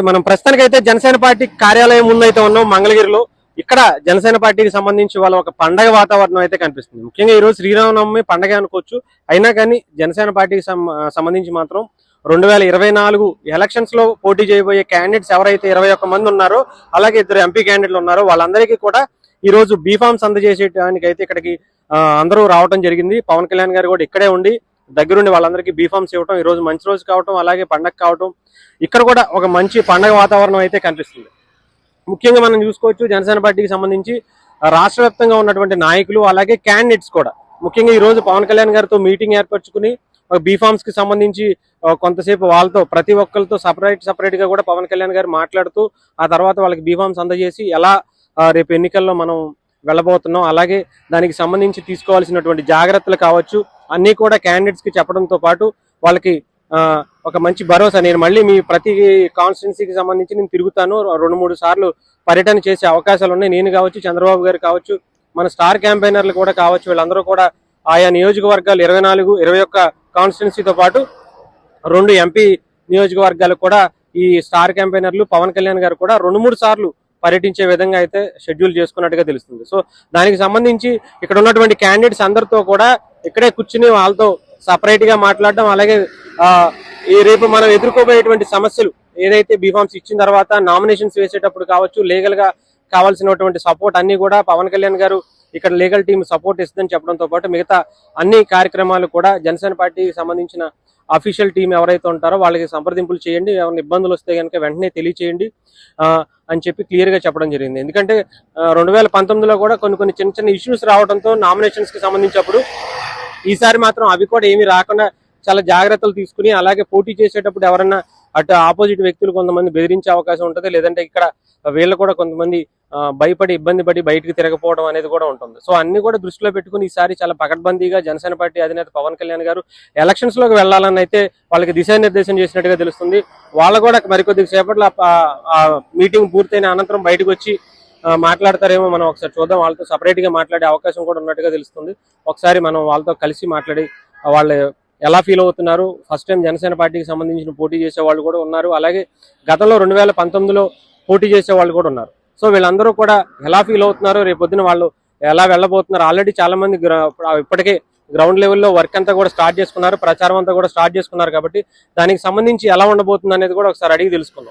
మనం ప్రస్తుతానికైతే జనసేన పార్టీ కార్యాలయం ముందైతే ఉన్నాం మంగళగిరిలో. ఇక్కడ జనసేన పార్టీకి సంబంధించి వాళ్ళ ఒక పండగ వాతావరణం అయితే కనిపిస్తుంది. ముఖ్యంగా ఈ రోజు శ్రీరామనవమి పండగ అనుకోవచ్చు. అయినా కానీ జనసేన పార్టీకి సంబంధించి మాత్రం 2024 ఎలక్షన్స్ లో పోటీ చేయబోయే క్యాండిడేట్స్ ఎవరైతే 21 మంది ఉన్నారో, అలాగే 2 ఎంపీ క్యాండిడేట్లు ఉన్నారో వాళ్ళందరికీ కూడా ఈ రోజు బీఫామ్స్ అందజేసేటానికి అయితే ఇక్కడికి అందరూ రావడం జరిగింది. పవన్ కళ్యాణ్ గారు కూడా ఇక్కడే ఉండి దగ్గరుండి వాళ్ళందరికీ బీఫామ్స్ ఇవ్వడం, ఈ రోజు మంచి రోజు కావటం, అలాగే పండగ కావటం, ఇక్కడ కూడా ఒక మంచి పండగ వాతావరణం అయితే కనిపిస్తుంది. ముఖ్యంగా మనం చూసుకోవచ్చు జనసేన పార్టీకి సంబంధించి రాష్ట్ర వ్యాప్తంగా ఉన్నటువంటి నాయకులు అలాగే క్యాండిడేట్స్ కూడా ముఖ్యంగా ఈ రోజు పవన్ కళ్యాణ్ గారితో మీటింగ్ ఏర్పరచుకుని బీఫామ్స్ కి సంబంధించి కొంతసేపు వాళ్ళతో ప్రతి ఒక్కరితో సపరేట్ గా కూడా పవన్ కళ్యాణ్ గారు మాట్లాడుతూ ఆ తర్వాత వాళ్ళకి బీఫామ్స్ అందజేసి ఎలా రేపు ఎన్నికల్లో మనం వెళ్ళబోతున్నాం, అలాగే దానికి సంబంధించి తీసుకోవాల్సినటువంటి జాగ్రత్తలు కావచ్చు అన్ని కూడా క్యాండిడేట్స్ కి చెప్పడంతో పాటు వాళ్ళకి ఒక మంచి భరోసా, నేను మళ్ళీ మీ ప్రతి కాన్స్టిట్యున్సీకి సంబంధించి నేను తిరుగుతాను, 2-3 సార్లు పర్యటన చేసే అవకాశాలు ఉన్నాయి, నేను కావచ్చు చంద్రబాబు గారు కావచ్చు మన స్టార్ క్యాంపెయినర్లు కూడా కావచ్చు, వీళ్ళందరూ కూడా ఆయా నియోజకవర్గాలు 24, 21 కాన్స్టిట్యున్సీతో పాటు 2 ఎంపీ నియోజకవర్గాలు కూడా ఈ స్టార్ క్యాంపెయినర్లు పవన్ కళ్యాణ్ గారు కూడా 2-3 సార్లు పర్యటించే విధంగా అయితే షెడ్యూల్ చేసుకున్నట్టుగా తెలుస్తుంది. సో దానికి సంబంధించి ఇక్కడ ఉన్నటువంటి క్యాండిడేట్స్ అందరితో కూడా ఇక్కడే కూర్చుని వాళ్ళతో సపరేట్ గా మాట్లాడడం, అలాగే ఈ రేపు మనం ఎదుర్కోబోయేటువంటి సమస్యలు ఏదైతే బీఫామ్స్ ఇచ్చిన తర్వాత నామినేషన్స్ వేసేటప్పుడు కావచ్చు, లీగల్ గా కావాల్సినటువంటి సపోర్ట్ అన్ని కూడా పవన్ కళ్యాణ్ గారు ఇక్కడ లీగల్ టీం సపోర్ట్ ఇస్తుందని చెప్పడంతో పాటు మిగతా అన్ని కార్యక్రమాలు కూడా జనసేన పార్టీకి సంబంధించిన అఫీషియల్ టీం ఎవరైతే ఉంటారో వాళ్ళకి సంప్రదింపులు చేయండి, ఏమైనా ఇబ్బందులు వస్తే కనుక వెంటనే తెలియచేయండి అని చెప్పి క్లియర్ గా చెప్పడం జరిగింది. ఎందుకంటే 2019లో కూడా కొన్ని చిన్న ఇష్యూస్ రావడంతో నామినేషన్స్ కి సంబంధించినప్పుడు ఈసారి మాత్రం అవి కూడా ఏమీ రాకుండా చాలా జాగ్రత్తలు తీసుకుని, అలాగే పోటీ చేసేటప్పుడు ఎవరన్నా అటు ఆపోజిట్ వ్యక్తులు కొంతమంది బెదిరించే అవకాశం ఉంటుంది, లేదంటే ఇక్కడ వీళ్ళు కూడా కొంతమంది భయపడి ఇబ్బంది పడి బయటికి తిరగపోవడం అనేది కూడా ఉంటుంది. సో అన్ని కూడా దృష్టిలో పెట్టుకుని ఈసారి చాలా పకడ్బందీగా జనసేన పార్టీ అధినేత పవన్ కళ్యాణ్ గారు ఎలక్షన్స్ లోకి వెళ్లాలని అయితే వాళ్ళకి దిశానిర్దేశం చేసినట్టుగా తెలుస్తుంది. వాళ్ళు కూడా మరికొద్ది సేపట్లో మీటింగ్ పూర్తయిన అనంతరం బయటకు వచ్చి మాట్లాడతారేమో, మనం ఒకసారి చూద్దాం. వాళ్ళతో సపరేట్ గా మాట్లాడే అవకాశం కూడా ఉన్నట్టుగా తెలుస్తుంది. ఒకసారి మనం వాళ్ళతో కలిసి మాట్లాడి వాళ్ళు ఎలా ఫీల్ అవుతున్నారు, ఫస్ట్ టైం జనసేన పార్టీకి సంబంధించిన పోటీ చేసే వాళ్ళు కూడా ఉన్నారు, అలాగే గతంలో 2019లో పోటీ చేసే వాళ్ళు కూడా ఉన్నారు. సో వీళ్ళందరూ కూడా ఎలా ఫీల్ అవుతున్నారు, రేపొద్దున వాళ్ళు ఎలా వెళ్ళబోతున్నారు, ఆల్రెడీ చాలా మంది ఇప్పటికే గ్రౌండ్ లెవెల్లో వర్క్ అంతా కూడా స్టార్ట్ చేసుకున్నారు, ప్రచారం అంతా కూడా స్టార్ట్ చేసుకున్నారు. కాబట్టి దానికి సంబంధించి ఎలా ఉండబోతుంది అనేది కూడా ఒకసారి అడిగి తెలుసుకుందాం.